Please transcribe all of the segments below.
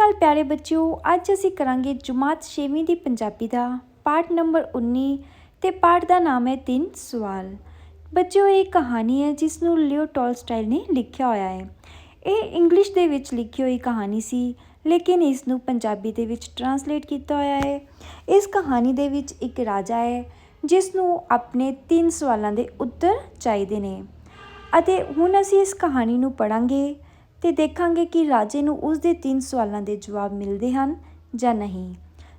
अकाल प्यारे बच्चों, अज असी करांगे जमात 6वीं की पंजाबी का पाठ नंबर 19 ते पाठ का नाम है 3 सवाल। बच्चों ये कहानी है जिसनों लियो टॉलस्टॉय ने लिखिया होया है। ये इंग्लिश दे विच लिखी हुई कहानी सी, लेकिन इसनों पंजाबी दे विच ट्रांसलेट किया होया है। इस कहानी दे विच एक राजा है जिसनों अपने 3 सवालों के उत्तर चाहिए ने अते हुण असी इस कहानी नूं पढ़ांगे तो देखांगे कि राजे नूं उसके 3 सवालों के जवाब मिलते हैं या नहीं।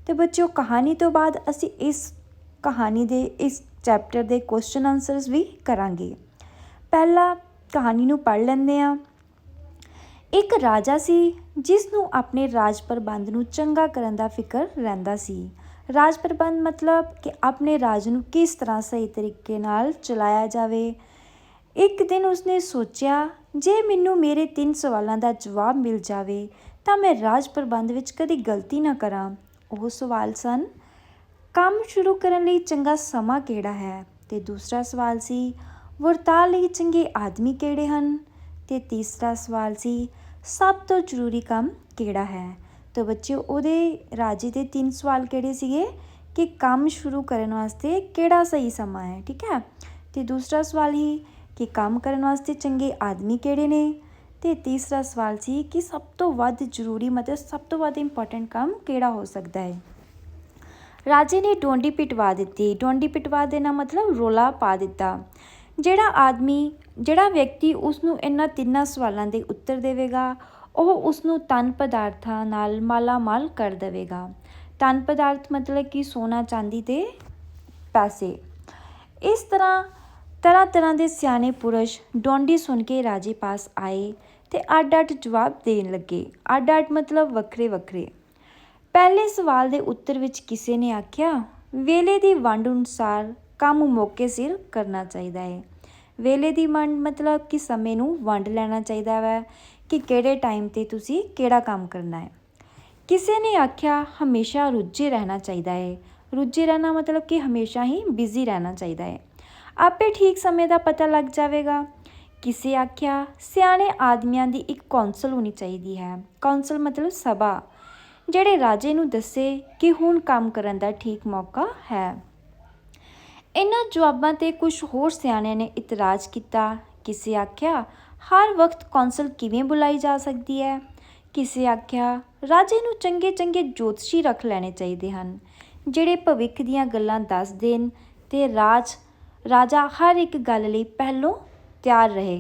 तो बच्चों कहानी तो बाद असी इस कहानी दे इस चैप्टर के क्वेश्चन आंसर्स भी करांगे। पहला कहानी नूं पढ़ लैंदे आ। एक राजा सी जिसनूं अपने राज प्रबंध नूं चंगा करन दा फिकर रहिंदा सी। राज प्रबंध मतलब कि अपने राज नूं किस तरह सही तरीके नाल चलाया जाए। एक दिन उसने सोचा जे मैनू मेरे 3 सवालों का जवाब मिल जाए तो मैं राज प्रबंध विच कदी गलती ना करा। वो सवाल सन, काम शुरू करने लई चंगा समा किहड़ा है, ते दूसरा सवाल सी वर्ताअ लई चंगे आदमी किहड़े हन, ते तीसरा सवाल सी सब तो जरूरी काम किहड़ा है। तो बच्चे उहदे राजे दे 3 सवाल किहड़े सीगे कि काम शुरू करने वास्ते किहड़ा सही समा है, ठीक है। ते दूसरा सवाल ही कि काम करने वास्ते चंगे आदमी किहड़े ने, ते तीसरा सवाल सी कि सब तो वध जरूरी मतलब सब तो वध इंपॉर्टेंट काम किहड़ा हो सकता है। राजे ने डोंडी पिटवा दी। डोंडी पिटवा देना मतलब रोला पा दिता। ਜਿਹੜਾ व्यक्ति उसनूं इन्हां 3 सवालों के उत्तर देवेगा ਉਹ ਉਸਨੂੰ ਧਨ ਪਦਾਰਥਾਂ ਨਾਲ ਮਾਲਾਮਾਲ ਕਰ ਦੇਵੇਗਾ। ਧਨ ਪਦਾਰਥ मतलब कि सोना चांदी ते पैसे। इस तरह तरह के सियाने पुरुष डोंडी सुन के राजे पास आए तो अड अड जवाब देन लगे। अड अड मतलब वक्रे वक्रे। पहले सवाल के उत्तर विच किसी ने आख्या वेले की वंड अनुसार काम मौके सिर करना चाहिए है। वेले की वंड मतलब कि समय नूं वंड लेना चाहिए वै कि किहड़े टाइम ते तुसी किहड़ा काम करना है। किसी ने आख्या हमेशा रुझे रहना चाहिए है। रुझे रहना मतलब कि हमेशा ही बिजी रहना चाहिए है, आपे ठीक समय का पता लग जाएगा। किसी आख्या सियाने आदमियों की एक कौंसल होनी चाहिए है। कौंसल मतलब सभा ਜਿਹੜੇ राजे नूं दसे कि हुण काम करन दा ठीक मौका है। इन्हां जवाबां ते कुछ होर सियाणिਆਂ ने इतराज़ किया। किसी आख्या हर वक्त कौंसल किवें बुलाई जा सकती है। किसी आख्या राजे नूं चंगे चंगे जोतशी रख लैणे चाहिए हैं ਜਿਹੜੇ भविख दीयां गल्लां दस देन ते राजा हर एक गल लई पहलों तैयार रहे।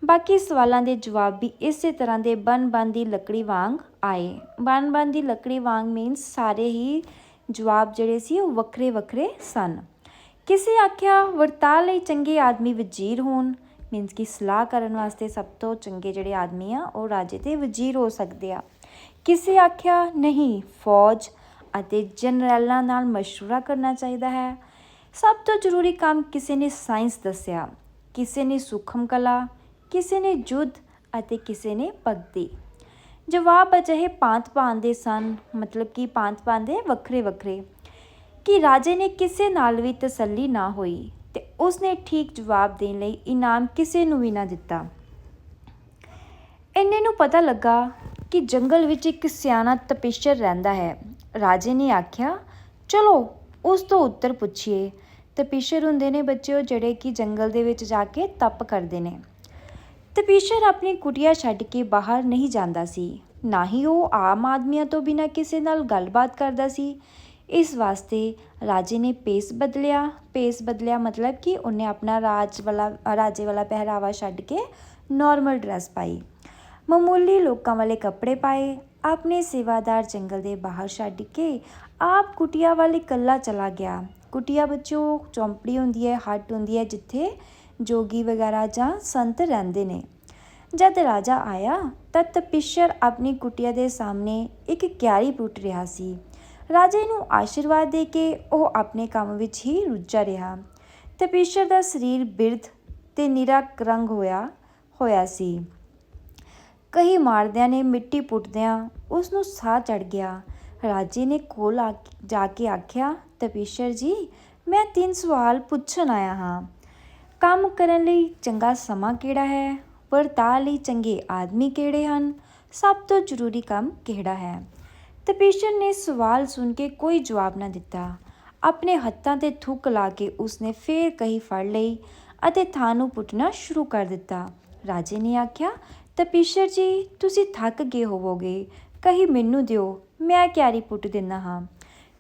बाकी सवालों के जवाब भी इस तरह के बन बन की लकड़ी वांग आए। बन बन की लकड़ी वांग मीनस सारे ही जवाब जिहड़े सी वो वक्रे वक्रे सन। किसी आख्या वर्ताअ लई चंगे आदमी वजीर होण मीनस कि सलाह करन वास्ते सब तो चंगे जिहड़े आदमी आ वो राजे ते वजीर हो सकते आ। किसी आख्या नहीं फौज अते जनरलों नाल मशवरा करना चाहिए है। सब तो जरूरी काम किसी ने साइंस दसिया, किसी ने सूखम कला, किसी ने युद्ध अते किसी ने भगती। जवाब अजिहे भांत भांत दे सन मतलब कि भांत भांत दे वक्रे वक्रे कि राजे ने किसी नाल भी तसल्ली ना होई ते उसने ठीक जवाब देने लई इनाम किसी नूं भी ना दिता। इन्ने नूं पता लगा कि जंगल विच एक सियाना तपस्यर रहिंदा है। राजे ने आख्या चलो उस तो उत्तर पुछिए। तपस्यर हुंदे ने बच्चे जिहड़े कि जंगल दे विच जाके तप करदे ने। तपस्यर अपनी कुटिया छड्ड के बाहर नहीं जांदा सी, ना ही वो आम आदमियों तो बिना किसी नाल गलबात करदा सी। इस वास्ते राजे ने भेस बदलिया मतलब कि उन्हें अपना राजे वाला पहरावा छड्ड के नॉर्मल ड्रैस पाई, मामूली लोगों वाले कपड़े पाए। अपने सेवादार जंगल के बाहर छड्ड के आप कुटिया वाले कल्ला चला गया। कुटिया बच्चों चौंपड़ी होंदी है, हट होंदी है जिथे जोगी वगैरह जां संत रहंदे ने। जद राजा आया तब तपस्यर अपनी कुटिया के सामने एक क्यारी पुट रहा सी। राजे नूं आशीर्वाद दे के वह अपने काम विच ही रुझा रहा। तपस्यर का शरीर बिरध ते निरा रंग होया सी। कई मारदियां ने मिट्टी पुटदियां उसनूं साह चढ़ गया। राजे ने कोल जाके आख्या तपस्यर जी मैं 3 सवाल पुछण आया हाँ। काम करन लई चंगा समा किहड़ा है, वर्ताअ लई चंगे आदमी किहड़े हन, ਸਭ ਤੋਂ ਜ਼ਰੂਰੀ ਕੰਮ ਕਿਹੜਾ ਹੈ? ਤਪੀਸ਼ਰ ਨੇ ਸਵਾਲ ਸੁਣ ਕੇ ਕੋਈ ਜਵਾਬ ਨਾ ਦਿੱਤਾ। ਆਪਣੇ ਹੱਥਾਂ 'ਤੇ ਥੁੱਕ ਲਾ ਕੇ ਉਸਨੇ ਫੇਰ ਕਹੀ ਫੜ ਲਈ ਅਤੇ ਥਾਂ ਨੂੰ ਪੁੱਟਣਾ ਸ਼ੁਰੂ ਕਰ ਦਿੱਤਾ। ਰਾਜੇ ਨੇ ਆਖਿਆ, ਤਪੀਸ਼ਰ ਜੀ, ਤੁਸੀਂ ਥੱਕ ਗਏ ਹੋਵੋਗੇ, ਕਹੀ ਮੈਨੂੰ ਦਿਓ, ਮੈਂ ਕਿਆਰੀ ਪੁੱਟ ਦਿੰਦਾ ਹਾਂ।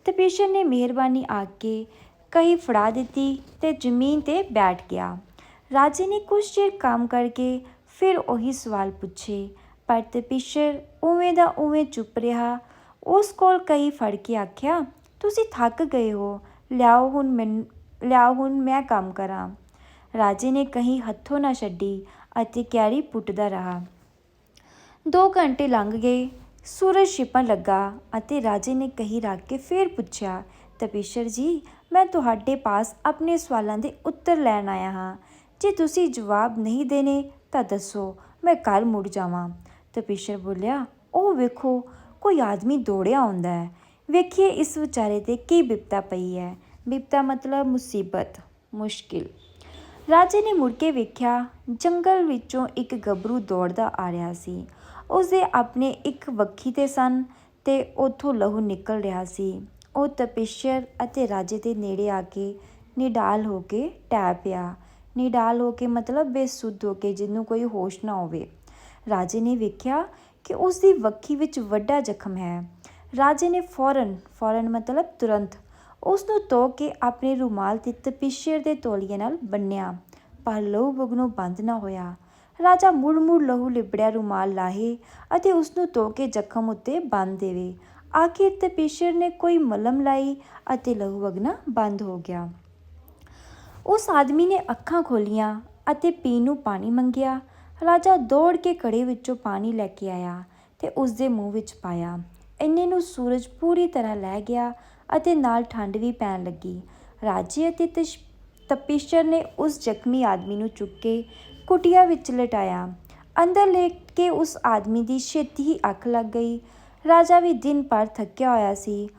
ਤਪੀਸ਼ਰ ਨੇ ਮਿਹਰਬਾਨੀ ਆਖ ਕੇ ਕਹੀ ਫੜਾ ਦਿੱਤੀ ਤੇ ਜ਼ਮੀਨ 'ਤੇ ਬੈਠ ਗਿਆ। ਰਾਜੇ ਨੇ ਕੁਝ ਚਿਰ ਕੰਮ ਕਰਕੇ ਫਿਰ ਉਹੀ ਸਵਾਲ ਪੁੱਛੇ, ਪਰ ਤਪੀਸ਼ਰ ਉਵੇਂ ਦਾ ਉਵੇਂ ਚੁੱਪ ਰਿਹਾ। ਉਸ ਕੋਲ ਕਹੀ ਫੜ ਕੇ ਆਖਿਆ, ਤੁਸੀਂ ਥੱਕ ਗਏ ਹੋ, ਲਿਆਓ ਹੁਣ ਮੈਂ ਕੰਮ ਕਰਾਂ। ਰਾਜੇ ਨੇ ਕਹੀ ਹੱਥੋਂ ਨਾ ਛੱਡੀ ਅਤੇ ਕਿਆਰੀ ਪੁੱਟਦਾ ਰਿਹਾ। 2 ਘੰਟੇ ਲੰਘ ਗਏ। ਸੂਰਜ ਛਿਪਣ ਲੱਗਾ ਅਤੇ ਰਾਜੇ ਨੇ ਕਹੀ ਰੱਖ ਕੇ ਫਿਰ ਪੁੱਛਿਆ, ਤਪੀਸ਼ਰ ਜੀ, ਮੈਂ ਤੁਹਾਡੇ ਪਾਸ ਆਪਣੇ ਸਵਾਲਾਂ ਦੇ ਉੱਤਰ ਲੈਣ ਆਇਆ ਹਾਂ। ਜੇ ਤੁਸੀਂ ਜਵਾਬ ਨਹੀਂ ਦੇਣੇ ਤਾਂ ਦੱਸੋ, ਮੈਂ ਕੱਲ੍ਹ ਮੁੜ ਜਾਵਾਂ। ਤਪੀਸ਼ਰ ਬੋਲਿਆ, ਉਹ ਵੇਖੋ, ਕੋਈ ਆਦਮੀ ਦੌੜਿਆ ਆਉਂਦਾ ਹੈ। ਵੇਖੀਏ ਇਸ ਵਿਚਾਰੇ 'ਤੇ ਕੀ ਬਿਪਤਾ ਪਈ ਹੈ। ਬਿਪਤਾ ਮਤਲਬ ਮੁਸੀਬਤ, ਮੁਸ਼ਕਿਲ। ਰਾਜੇ ਨੇ ਮੁੜ ਕੇ ਵੇਖਿਆ, ਜੰਗਲ ਵਿੱਚੋਂ ਇੱਕ ਗੱਭਰੂ ਦੌੜਦਾ ਆ ਰਿਹਾ ਸੀ। ਉਸਦੇ ਆਪਣੇ ਇੱਕ ਵੱਖੀ 'ਤੇ ਸਨ ਤੇ ਉੱਥੋਂ ਲਹੂ ਨਿਕਲ ਰਿਹਾ ਸੀ। ਉਹ ਤਪੀਸ਼ਰ ਅਤੇ ਰਾਜੇ ਦੇ ਨੇੜੇ ਆ ਕੇ ਨਿਡਾਲ ਹੋ ਕੇ ਟਹਿ ਪਿਆ। ਨਿਡਾਲ ਹੋ ਕੇ ਮਤਲਬ ਬੇਸੁੱਧ ਹੋ ਕੇ, ਜਿਹਨੂੰ ਕੋਈ ਹੋਸ਼ ਨਾ ਹੋਵੇ। ਰਾਜੇ ਨੇ ਵੇਖਿਆ ਕਿ ਉਸਦੀ ਵੱਖੀ ਵਿੱਚ ਵੱਡਾ ਜ਼ਖਮ ਹੈ। ਰਾਜੇ ਨੇ ਫੌਰਨ ਮਤਲਬ ਤੁਰੰਤ ਉਸ ਨੂੰ ਧੋ ਕੇ ਆਪਣੇ ਰੁਮਾਲ 'ਤੇ ਤਪੀਸ਼ਰ ਦੇ ਤੌਲੀਏ ਨਾਲ ਬੰਨ੍ਹਿਆ, ਪਰ ਲਹੂ ਵਗਣੋਂ ਬੰਦ ਨਾ ਹੋਇਆ। ਰਾਜਾ ਮੁੜ ਲਹੂ ਲਿਬੜਿਆ ਰੁਮਾਲ ਲਾਹੇ ਅਤੇ ਉਸ ਨੂੰ ਧੋ ਕੇ ਜ਼ਖਮ ਉੱਤੇ ਬੰਨ੍ਹ ਦੇਵੇ। ਆਖਿਰ ਤਪੀਸ਼ਰ ਨੇ ਕੋਈ ਮਲਮ ਲਾਈ ਅਤੇ ਲਹੂ ਵਗਣਾ ਬੰਦ ਹੋ ਗਿਆ। ਉਸ ਆਦਮੀ ਨੇ ਅੱਖਾਂ ਖੋਲ੍ਹੀਆਂ ਅਤੇ ਪੀਣ ਨੂੰ ਪਾਣੀ ਮੰਗਿਆ। ਰਾਜਾ ਦੌੜ ਕੇ ਘੜੇ ਵਿੱਚੋਂ ਪਾਣੀ ਲੈ ਕੇ ਆਇਆ ਤੇ ਉਸਦੇ ਮੂੰਹ ਵਿੱਚ ਪਾਇਆ। ਇੰਨੇ ਨੂੰ ਸੂਰਜ ਪੂਰੀ ਤਰ੍ਹਾਂ ਲਹਿ ਗਿਆ ਅਤੇ ਨਾਲ ਠੰਡ ਵੀ ਪੈਣ ਲੱਗੀ। ਰਾਜੇ ਅਤੇ ਤਪੀਸ਼ਰ ਨੇ ਉਸ ਜ਼ਖਮੀ ਆਦਮੀ ਨੂੰ ਚੁੱਕ ਕੇ ਕੁਟੀਆ ਵਿੱਚ ਲਿਟਾਇਆ। ਅੰਦਰ ਲੇਟ ਕੇ ਉਸ ਆਦਮੀ ਦੀ ਛੇਤੀ ਹੀ ਅੱਖ ਲੱਗ ਗਈ। ਰਾਜਾ ਵੀ ਦਿਨ ਭਰ ਥੱਕਿਆ ਹੋਇਆ ਸੀ।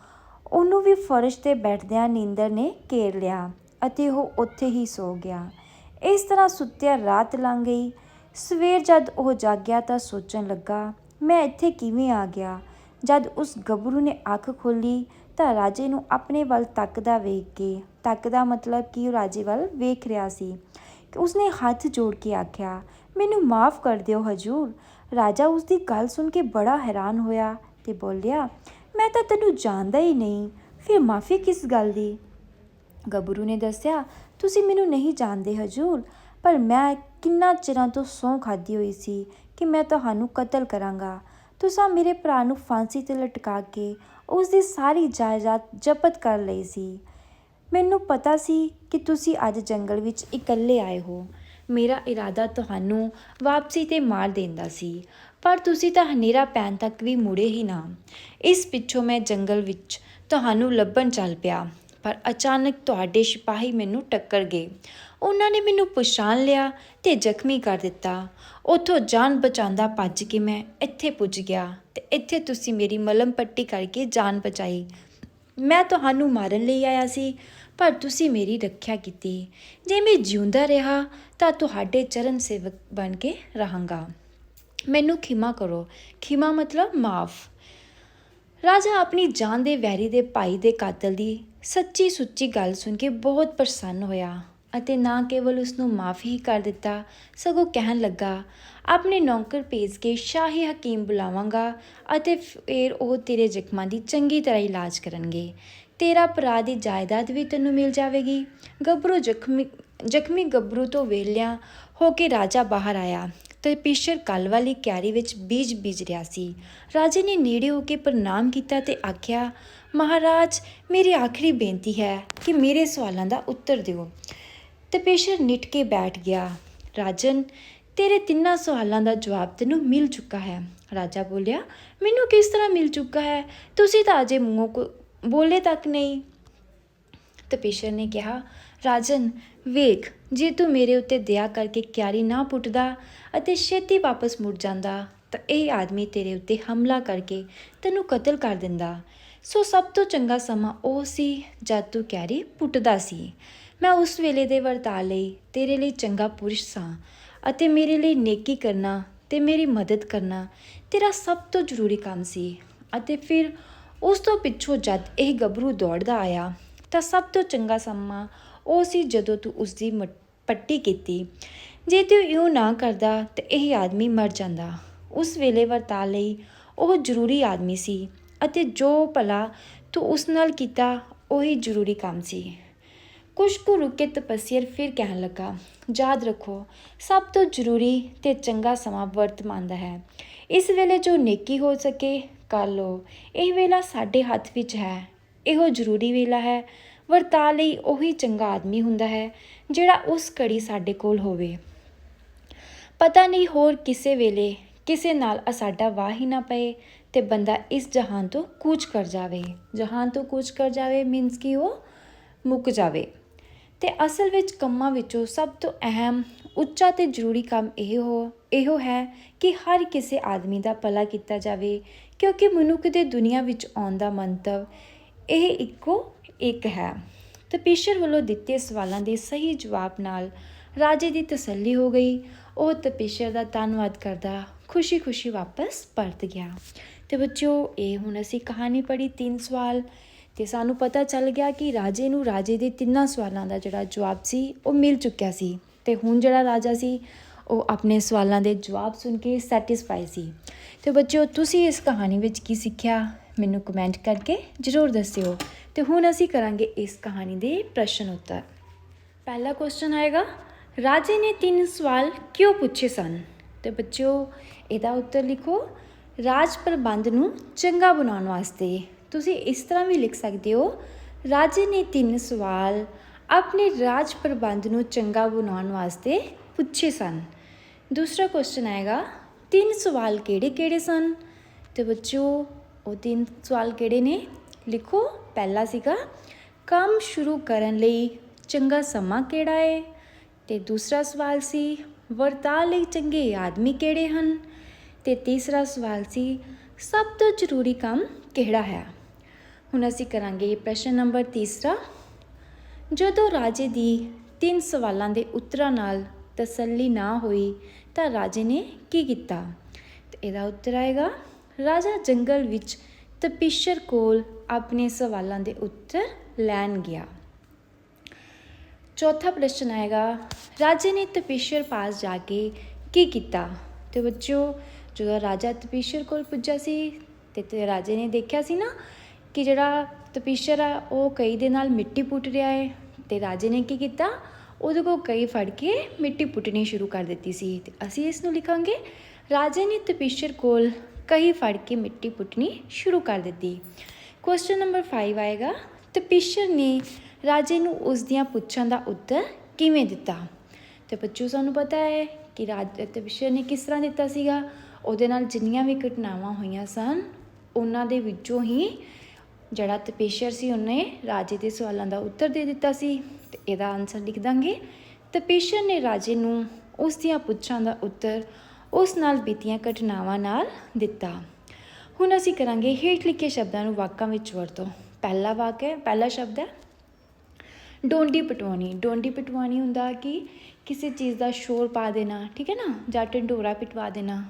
ਉਹਨੂੰ ਵੀ ਫਰਸ਼ 'ਤੇ ਬੈਠਦਿਆਂ ਨੀਂਦਰ ਨੇ ਘੇਰ ਲਿਆ ਅਤੇ ਉਹ ਉੱਥੇ ਹੀ ਸੌ ਗਿਆ। ਇਸ ਤਰ੍ਹਾਂ ਸੁੱਤਿਆਂ ਰਾਤ ਲੰਘ ਗਈ। ਸਵੇਰ ਜਦ ਉਹ ਜਾਗਿਆ ਤਾਂ ਸੋਚਣ ਲੱਗਾ, ਮੈਂ ਇੱਥੇ ਕਿਵੇਂ ਆ ਗਿਆ। ਜਦ ਉਸ ਗੱਭਰੂ ਨੇ ਅੱਖ ਖੋਲ੍ਹੀ ਤਾਂ ਰਾਜੇ ਨੂੰ ਆਪਣੇ ਵੱਲ ਤੱਕਦਾ ਮਤਲਬ ਕਿ ਉਹ ਰਾਜੇ ਵੱਲ ਵੇਖ ਰਿਹਾ ਸੀ ਕਿ ਉਸਨੇ ਹੱਥ ਜੋੜ ਕੇ ਆਖਿਆ, ਮੈਨੂੰ ਮਾਫ਼ ਕਰ ਦਿਓ ਹਜ਼ੂਰ। ਰਾਜਾ ਉਸਦੀ ਗੱਲ ਸੁਣ ਕੇ ਬੜਾ ਹੈਰਾਨ ਹੋਇਆ ਤੇ ਬੋਲਿਆ, ਮੈਂ ਤਾਂ ਤੈਨੂੰ ਜਾਣਦਾ ਹੀ ਨਹੀਂ, ਫਿਰ ਮਾਫ਼ੀ ਕਿਸ ਗੱਲ ਦੀ? ਗੱਭਰੂ ਨੇ ਦੱਸਿਆ, ਤੁਸੀਂ ਮੈਨੂੰ ਨਹੀਂ ਜਾਣਦੇ ਹਜ਼ੂਰ, ਪਰ ਮੈਂ ਕਿੰਨਾ ਚਿਰਾਂ ਤੋਂ ਸਹੁੰ ਖਾਧੀ ਹੋਈ ਸੀ ਕਿ ਮੈਂ ਤੁਹਾਨੂੰ ਕਤਲ ਕਰਾਂਗਾ। ਤੁਸੀਂ ਮੇਰੇ ਭਰਾ ਨੂੰ ਫਾਂਸੀ 'ਤੇ ਲਟਕਾ ਕੇ ਉਸਦੀ ਸਾਰੀ ਜਾਇਦਾਦ ਜ਼ਬਤ ਕਰ ਲਈ ਸੀ। ਮੈਨੂੰ ਪਤਾ ਸੀ ਕਿ ਤੁਸੀਂ ਅੱਜ ਜੰਗਲ ਵਿੱਚ ਇਕੱਲੇ ਆਏ ਹੋ। ਮੇਰਾ ਇਰਾਦਾ ਤੁਹਾਨੂੰ ਵਾਪਸੀ 'ਤੇ ਮਾਰ ਦੇਣ ਦਾ ਸੀ, ਪਰ ਤੁਸੀਂ ਤਾਂ ਹਨੇਰਾ ਪੈਣ ਤੱਕ ਵੀ ਮੁੜੇ ਹੀ ਨਾ। ਇਸ ਪਿੱਛੋਂ ਮੈਂ ਜੰਗਲ ਵਿੱਚ ਤੁਹਾਨੂੰ ਲੱਭਣ ਚੱਲ ਪਿਆ, ਪਰ ਅਚਾਨਕ ਤੁਹਾਡੇ ਸਿਪਾਹੀ ਮੈਨੂੰ ਟੱਕਰ ਗਏ। ਉਹਨਾਂ ਨੇ ਮੈਨੂੰ ਪਛਾਣ ਲਿਆ ਤੇ ਜ਼ਖਮੀ ਕਰ ਦਿੱਤਾ। ਉੱਥੋਂ ਜਾਨ ਬਚਾਉਂਦਾ ਭੱਜ ਕੇ ਮੈਂ ਇੱਥੇ ਪੁੱਜ ਗਿਆ ਤੇ ਇੱਥੇ ਤੁਸੀਂ ਮੇਰੀ ਮਲਮ ਪੱਟੀ ਕਰਕੇ ਜਾਨ ਬਚਾਈ। ਮੈਂ ਤੁਹਾਨੂੰ ਮਾਰਨ ਲਈ ਆਇਆ ਸੀ, ਪਰ ਤੁਸੀਂ ਮੇਰੀ ਰੱਖਿਆ ਕੀਤੀ। ਜੇ ਮੈਂ ਜਿਉਂਦਾ ਰਿਹਾ ਤਾਂ ਤੁਹਾਡੇ ਚਰਨ ਸੇਵਕ ਬਣ ਕੇ ਰਹਾਂਗਾ। ਮੈਨੂੰ ਖਿਮਾ ਕਰੋ। ਖਿਮਾ ਮਤਲਬ ਮਾਫ਼। ਰਾਜਾ ਆਪਣੀ ਜਾਨ ਦੇ ਵੈਰੀ ਦੇ ਭਾਈ ਦੇ ਕਾਤਲ ਦੀ ਸੱਚੀ ਸੁੱਚੀ ਗੱਲ ਸੁਣ ਕੇ ਬਹੁਤ ਪ੍ਰਸੰਨ ਹੋਇਆ ਅਤੇ ਨਾ ਕੇਵਲ ਉਸਨੂੰ ਮਾਫ਼ ਹੀ ਕਰ ਦਿੱਤਾ, ਸਗੋਂ ਕਹਿਣ ਲੱਗਾ, ਆਪਣੇ ਨੌਕਰ ਭੇਜ ਕੇ ਸ਼ਾਹੀ ਹਕੀਮ ਬੁਲਾਵਾਂਗਾ ਅਤੇ ਫਿਰ ਉਹ ਤੇਰੇ ਜ਼ਖਮਾਂ ਦੀ ਚੰਗੀ ਤਰ੍ਹਾਂ ਇਲਾਜ ਕਰਨਗੇ। ਤੇਰਾ ਭਰਾ ਦੀ ਜਾਇਦਾਦ ਵੀ ਤੈਨੂੰ ਮਿਲ ਜਾਵੇਗੀ। ਜ਼ਖਮੀ ਗੱਭਰੂ ਤੋਂ ਵਿਹਲਿਆਂ ਹੋ ਕੇ ਰਾਜਾ ਬਾਹਰ ਆਇਆ। ਤਪੀਸ਼ਰ ਕੱਲ੍ਹ ਵਾਲੀ ਕਿਆਰੀ ਵਿੱਚ ਬੀਜ ਰਿਹਾ ਸੀ। ਰਾਜੇ ਨੇ ਨੇੜੇ ਹੋ ਕੇ ਪ੍ਰਣਾਮ ਕੀਤਾ ਤੇ ਆਖਿਆ, ਮਹਾਰਾਜ, ਮੇਰੀ ਆਖਰੀ ਬੇਨਤੀ ਹੈ ਕਿ ਮੇਰੇ ਸਵਾਲਾਂ ਦਾ ਉੱਤਰ ਦਿਓ। ਤਪੀਸ਼ਰ ਨਿੱਠ ਕੇ ਬੈਠ ਗਿਆ। ਰਾਜਨ, ਤੇਰੇ 3 ਸਵਾਲਾਂ ਦਾ ਜਵਾਬ ਤੈਨੂੰ ਮਿਲ ਚੁੱਕਾ ਹੈ। ਰਾਜਾ ਬੋਲਿਆ, ਮੈਨੂੰ ਕਿਸ ਤਰ੍ਹਾਂ ਮਿਲ ਚੁੱਕਾ ਹੈ? ਤੁਸੀਂ ਤਾਂ ਅਜੇ ਮੂੰਹੋਂ ਬੋਲੇ ਤੱਕ ਨਹੀਂ। ਤਪੀਸ਼ਰ ਨੇ ਕਿਹਾ, ਰਾਜਨ ਵੇਖ, ਜੇ ਤੂੰ ਮੇਰੇ ਉੱਤੇ ਦਇਆ ਕਰਕੇ ਕਿਆਰੀ ਨਾ ਪੁੱਟਦਾ ਅਤੇ ਛੇਤੀ ਵਾਪਸ ਮੁੜ ਜਾਂਦਾ ਤਾਂ ਇਹ ਆਦਮੀ ਤੇਰੇ ਉੱਤੇ ਹਮਲਾ ਕਰਕੇ ਤੈਨੂੰ ਕਤਲ ਕਰ ਦਿੰਦਾ। ਸੋ ਸਭ ਤੋਂ ਚੰਗਾ ਸਮਾਂ ਉਹ ਸੀ ਜਦ ਤੂੰ ਕਿਆਰੀ ਪੁੱਟਦਾ ਸੀ। ਮੈਂ ਉਸ ਵੇਲੇ ਦੇ ਵਰਤਾਅ ਲਈ ਤੇਰੇ ਲਈ ਚੰਗਾ ਪੁਰਸ਼ ਸਾਂ ਅਤੇ ਮੇਰੇ ਲਈ ਨੇਕੀ ਕਰਨਾ ਤੇ ਮੇਰੀ ਮਦਦ ਕਰਨਾ ਤੇਰਾ ਸਭ ਤੋਂ ਜ਼ਰੂਰੀ ਕੰਮ ਸੀ। ਅਤੇ ਫਿਰ ਉਸ ਤੋਂ ਪਿੱਛੋਂ ਜਦ ਇਹ ਗੱਭਰੂ ਦੌੜਦਾ ਆਇਆ ਤਾਂ ਸਭ ਤੋਂ ਚੰਗਾ ਸਮਾਂ ਉਹ ਸੀ ਜਦੋਂ ਤੂੰ ਉਸਦੀ ਪੱਟੀ ਕੀਤੀ। ਜੇ ਤੂੰ ਇਉਂ ਨਾ ਕਰਦਾ ਤਾਂ ਇਹ ਆਦਮੀ ਮਰ ਜਾਂਦਾ। ਉਸ ਵੇਲੇ ਵਰਤਾਂ ਲਈ ਉਹ ਜ਼ਰੂਰੀ ਆਦਮੀ ਸੀ ਅਤੇ ਜੋ ਭਲਾ ਤੂੰ ਉਸ ਨਾਲ ਕੀਤਾ ਉਹੀ ਜ਼ਰੂਰੀ ਕੰਮ ਸੀ। ਕੁਛ ਕੁ ਰੁਕ ਕੇ ਤਪੱਸਿਅਰ ਫਿਰ ਕਹਿਣ ਲੱਗਾ, ਯਾਦ ਰੱਖੋ ਸਭ ਤੋਂ ਜ਼ਰੂਰੀ ਅਤੇ ਚੰਗਾ ਸਮਾਂ ਵਰਤਮਾਨ ਦਾ ਹੈ। ਇਸ ਵੇਲੇ ਜੋ ਨੇਕੀ ਹੋ ਸਕੇ ਕਰ ਲਓ। ਇਹ ਵੇਲਾ ਸਾਡੇ ਹੱਥ ਵਿੱਚ ਹੈ। ਇਹੋ ਜ਼ਰੂਰੀ ਵੇਲਾ ਹੈ। ਵਰਤਾਂ ਲਈ ਉਹੀ ਚੰਗਾ ਆਦਮੀ ਹੁੰਦਾ ਹੈ ਜਿਹੜਾ ਉਸ ਘੜੀ ਸਾਡੇ ਕੋਲ ਹੋਵੇ। ਪਤਾ ਨਹੀਂ ਹੋਰ ਕਿਸੇ ਵੇਲੇ ਕਿਸੇ ਨਾਲ ਸਾਡਾ ਵਾਹ ਹੀ ਨਾ ਪਏ ਅਤੇ ਬੰਦਾ ਇਸ ਜਹਾਨ ਤੋਂ ਕੂਚ ਕਰ ਜਾਵੇ। ਜਹਾਨ ਤੋਂ ਕੂਚ ਕਰ ਜਾਵੇ ਮੀਨਸ ਕਿ ਉਹ ਮੁੱਕ ਜਾਵੇ। ਅਤੇ ਅਸਲ ਵਿੱਚ ਕੰਮਾਂ ਵਿੱਚੋਂ ਸਭ ਤੋਂ ਅਹਿਮ ਉੱਚਾ ਅਤੇ ਜ਼ਰੂਰੀ ਕੰਮ ਇਹੋ ਹੈ ਕਿ ਹਰ ਕਿਸੇ ਆਦਮੀ ਦਾ ਭਲਾ ਕੀਤਾ ਜਾਵੇ, ਕਿਉਂਕਿ ਮਨੁੱਖ ਦੇ ਦੁਨੀਆ ਵਿੱਚ ਆਉਣ ਦਾ ਮੰਤਵ ਇਹ ਇੱਕੋ ਇੱਕ ਹੈ। ਤਪੀਸ਼ਰ ਵੱਲੋਂ ਦਿੱਤੇ ਸਵਾਲਾਂ ਦੇ ਸਹੀ ਜਵਾਬ ਨਾਲ ਰਾਜੇ ਦੀ ਤਸੱਲੀ ਹੋ ਗਈ। ਉਹ ਤਪੀਸ਼ਰ ਦਾ ਧੰਨਵਾਦ ਕਰਦਾ ਖੁਸ਼ੀ ਵਾਪਸ ਪਰਤ ਗਿਆ। ਅਤੇ ਬੱਚਿਓ, ਇਹ ਹੁਣ ਅਸੀਂ ਕਹਾਣੀ ਪੜ੍ਹੀ 3 ਸਵਾਲ ਅਤੇ ਸਾਨੂੰ ਪਤਾ ਚੱਲ ਗਿਆ ਕਿ ਰਾਜੇ ਨੂੰ ਰਾਜੇ ਦੇ 3 ਸਵਾਲਾਂ ਦਾ ਜਿਹੜਾ ਜਵਾਬ ਸੀ ਉਹ ਮਿਲ ਚੁੱਕਿਆ ਸੀ। ਅਤੇ ਹੁਣ ਜਿਹੜਾ ਰਾਜਾ ਸੀ ਉਹ ਆਪਣੇ ਸਵਾਲਾਂ ਦੇ ਜਵਾਬ ਸੁਣ ਕੇ ਸੈਟਿਸਫਾਈ ਸੀ। ਅਤੇ ਬੱਚਿਓ, ਤੁਸੀਂ ਇਸ ਕਹਾਣੀ ਵਿੱਚ ਕੀ ਸਿੱਖਿਆ ਮੈਨੂੰ ਕਮੈਂਟ ਕਰਕੇ ਜ਼ਰੂਰ ਦੱਸਿਓ। ਅਤੇ ਹੁਣ ਅਸੀਂ ਕਰਾਂਗੇ ਇਸ ਕਹਾਣੀ ਦੇ ਪ੍ਰਸ਼ਨ ਉੱਤਰ। ਪਹਿਲਾ ਕੁਐਸਚਨ ਆਏਗਾ, ਰਾਜੇ ਨੇ 3 ਸਵਾਲ ਕਿਉਂ ਪੁੱਛੇ ਸਨ? ਅਤੇ ਬੱਚਿਓ, ਇਹਦਾ ਉੱਤਰ ਲਿਖੋ, ਰਾਜ ਪ੍ਰਬੰਧ ਨੂੰ ਚੰਗਾ ਬਣਾਉਣ ਵਾਸਤੇ। ਤੁਸੀਂ ਇਸ ਤਰ੍ਹਾਂ ਵੀ ਲਿਖ ਸਕਦੇ ਹੋ, ਰਾਜੇ ਨੇ 3 ਸਵਾਲ ਆਪਣੇ ਰਾਜ ਪ੍ਰਬੰਧ ਨੂੰ ਚੰਗਾ ਬਣਾਉਣ ਵਾਸਤੇ ਪੁੱਛੇ ਸਨ। ਦੂਸਰਾ ਕੁਐਸਚਨ ਆਏਗਾ, 3 ਸਵਾਲ ਕਿਹੜੇ ਸਨ? ਅਤੇ ਬੱਚਿਓ, ਉਹ 3 ਸਵਾਲ ਕਿਹੜੇ ਨੇ? ਲਿਖੋ, ਪਹਿਲਾ ਸੀਗਾ ਕੰਮ ਸ਼ੁਰੂ ਕਰਨ ਲਈ ਚੰਗਾ ਸਮਾਂ ਕਿਹੜਾ ਹੈ? ਅਤੇ ਦੂਸਰਾ ਸਵਾਲ ਸੀ ਵਰਤਾਂ ਲਈ ਚੰਗੇ ਆਦਮੀ ਕਿਹੜੇ ਹਨ? ਅਤੇ ਤੀਸਰਾ ਸਵਾਲ ਸੀ ਸਭ ਤੋਂ ਜ਼ਰੂਰੀ ਕੰਮ ਕਿਹੜਾ ਹੈ? ਹੁਣ ਅਸੀਂ ਕਰਾਂਗੇ ਪ੍ਰਸ਼ਨ ਨੰਬਰ ਤੀਸਰਾ। ਜਦੋਂ ਰਾਜੇ ਦੀ 3 ਸਵਾਲਾਂ ਦੇ ਉੱਤਰਾਂ ਨਾਲ ਤਸੱਲੀ ਨਾ ਹੋਈ ਤਾਂ ਰਾਜੇ ਨੇ ਕੀ ਕੀਤਾ? ਅਤੇ ਇਹਦਾ ਉੱਤਰ ਆਏਗਾ, ਰਾਜਾ ਜੰਗਲ ਵਿੱਚ ਤਪੀਸ਼ਰ ਕੋਲ ਆਪਣੇ ਸਵਾਲਾਂ ਦੇ ਉੱਤਰ ਲੈਣ ਗਿਆ। ਚੌਥਾ ਪ੍ਰਸ਼ਨ ਆਏਗਾ, ਰਾਜੇ ਨੇ ਤਪੀਸ਼ਰ ਪਾਸ ਜਾ ਕੇ ਕੀ ਕੀਤਾ? ਅਤੇ ਬੱਚਿਓ, ਜਦੋਂ ਰਾਜਾ ਤਪੀਸ਼ਰ ਕੋਲ ਪੁੱਜਾ ਸੀ ਅਤੇ ਰਾਜੇ ਨੇ ਦੇਖਿਆ ਸੀ ਨਾ ਕਿ ਜਿਹੜਾ ਤਪੀਸ਼ਰ ਆ ਉਹ ਕਈ ਦੇ ਨਾਲ ਮਿੱਟੀ ਪੁੱਟ ਰਿਹਾ ਹੈ। ਅਤੇ ਰਾਜੇ ਨੇ ਕੀ ਕੀਤਾ? ਉਹਦੇ ਕੋਲ ਕਈ ਫੜ ਕੇ ਮਿੱਟੀ ਪੁੱਟਣੀ ਸ਼ੁਰੂ ਕਰ ਦਿੱਤੀ ਸੀ। ਅਤੇ ਅਸੀਂ ਇਸ ਨੂੰ ਲਿਖਾਂਗੇ, ਰਾਜੇ ਨੇ ਤਪੀਸ਼ਰ ਕੋਲ ਕਈ ਫੜ ਕੇ ਮਿੱਟੀ ਪੁੱਟਣੀ ਸ਼ੁਰੂ ਕਰ ਦਿੱਤੀ। ਕੁਐਸਚਨ ਨੰਬਰ 5 ਆਏਗਾ, ਤਪੀਸ਼ਰ ਨੇ ਰਾਜੇ ਨੂੰ ਉਸ ਦੀਆਂ ਪੁੱਛਾਂ ਦਾ ਉੱਤਰ ਕਿਵੇਂ ਦਿੱਤਾ? ਅਤੇ ਬੱਚਿਓ, ਸਾਨੂੰ ਪਤਾ ਹੈ ਕਿ ਤਪੀਸ਼ਰ ਨੇ ਕਿਸ ਤਰ੍ਹਾਂ ਦਿੱਤਾ ਸੀਗਾ। ਉਹਦੇ ਨਾਲ ਜਿੰਨੀਆਂ ਵੀ ਘਟਨਾਵਾਂ ਹੋਈਆਂ ਸਨ ਉਹਨਾਂ ਦੇ ਵਿੱਚੋਂ ਹੀ ਜਿਹੜਾ ਤਪੀਸ਼ਰ ਸੀ ਉਹਨੇ ਰਾਜੇ ਦੇ ਸਵਾਲਾਂ ਦਾ ਉੱਤਰ ਦੇ ਦਿੱਤਾ ਸੀ। ਅਤੇ ਇਹਦਾ ਆਨਸਰ ਲਿਖ ਦਾਂਗੇ, ਤਪੀਸ਼ਰ ਨੇ ਰਾਜੇ ਨੂੰ ਉਸ ਦੀਆਂ ਪੁੱਛਾਂ ਦਾ ਉੱਤਰ ਉਸ ਨਾਲ ਬੀਤੀਆਂ ਘਟਨਾਵਾਂ ਨਾਲ ਦਿੱਤਾ। ਹੁਣ ਅਸੀਂ ਕਰਾਂਗੇ ਹੇਠ ਲਿਖੇ ਸ਼ਬਦਾਂ ਨੂੰ ਵਾਕਾਂ ਵਿੱਚ ਵਰਤੋ। ਪਹਿਲਾ ਸ਼ਬਦ ਹੈ ਡੋਂਡੀ ਪਟਵਾਉਣੀ। ਡੋਂਡੀ ਪਟਵਾਉਣੀ ਹੁੰਦਾ ਕਿ ਕਿਸੇ ਚੀਜ਼ ਦਾ ਸ਼ੋਰ ਪਾ ਦੇਣਾ, ਠੀਕ ਹੈ ਨਾ, ਜਾਂ ਢੰਡੋਰਾ ਪਿਟਵਾ ਦੇਣਾ।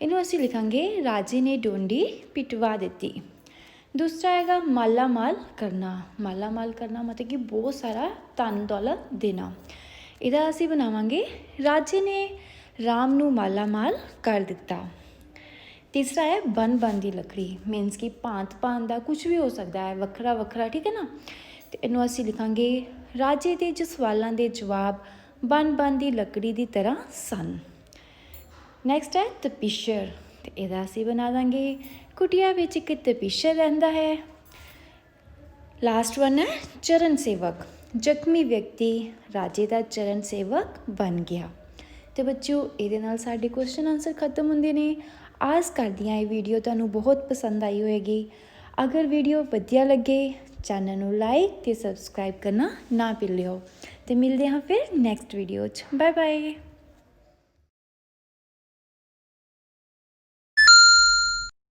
ਇਹਨੂੰ ਅਸੀਂ ਲਿਖਾਂਗੇ, ਰਾਜੇ ਨੇ ਡੋਂਡੀ ਪਿਟਵਾ ਦਿੱਤੀ। ਦੂਸਰਾ ਹੈਗਾ ਮਾਲਾ ਮਾਲ ਕਰਨਾ। ਮਾਲਾ ਮਾਲ ਕਰਨਾ ਮਤਲਬ ਕਿ ਬਹੁਤ ਸਾਰਾ ਧਨ ਦੌਲਤ ਦੇਣਾ। ਇਹਦਾ ਅਸੀਂ ਬਣਾਵਾਂਗੇ, ਰਾਜੇ ਨੇ ਰਾਮ ਨੂੰ ਮਾਲਾ ਮਾਲ ਕਰ ਦਿੱਤਾ। ਤੀਸਰਾ ਹੈ ਬਨ ਦੀ ਲੱਕੜੀ, ਮੀਨਸ ਕਿ ਭਾਂਤ ਦਾ ਕੁਝ ਵੀ ਹੋ ਸਕਦਾ ਹੈ, ਵੱਖਰਾ, ਠੀਕ ਹੈ ਨਾ। ਅਤੇ ਇਹਨੂੰ ਅਸੀਂ ਲਿਖਾਂਗੇ, ਰਾਜੇ ਦੇ ਸਵਾਲਾਂ ਦੇ ਜਵਾਬ ਬਨ ਦੀ ਲੱਕੜੀ ਦੀ ਤਰ੍ਹਾਂ ਸਨ। ਨੈਕਸਟ ਹੈ ਤਪੀਸ਼ਰ, ਅਤੇ ਇਹਦਾ ਅਸੀਂ ਬਣਾ ਦਾਂਗੇ, ਕੁਟੀਆ ਵਿੱਚ ਇੱਕ ਤਪੀਸ਼ਰ ਰਹਿੰਦਾ ਹੈ। ਲਾਸਟ ਵਨ ਹੈ ਚਰਨ ਸੇਵਕ। ਜ਼ਖਮੀ ਵਿਅਕਤੀ ਰਾਜੇ ਦਾ ਚਰਨ ਸੇਵਕ ਬਣ ਗਿਆ। ਅਤੇ ਬੱਚਿਓ, ਇਹਦੇ ਨਾਲ ਸਾਡੇ ਕੁਐਸਚਨ ਆਨਸਰ ਖਤਮ ਹੁੰਦੇ ਨੇ। ਆਸ ਕਰਦੀ ਹਾਂ ਇਹ ਵੀਡੀਓ ਤੁਹਾਨੂੰ ਬਹੁਤ ਪਸੰਦ ਆਈ ਹੋਏਗੀ। ਅਗਰ ਵੀਡੀਓ ਵਧੀਆ ਲੱਗੇ ਚੈਨਲ ਨੂੰ ਲਾਈਕ ਅਤੇ ਸਬਸਕ੍ਰਾਈਬ ਕਰਨਾ ਨਾ ਭੁੱਲਿਓ। ਅਤੇ ਮਿਲਦੇ ਹਾਂ ਫਿਰ ਨੈਕਸਟ ਵੀਡੀਓ 'ਚ। Bye bye.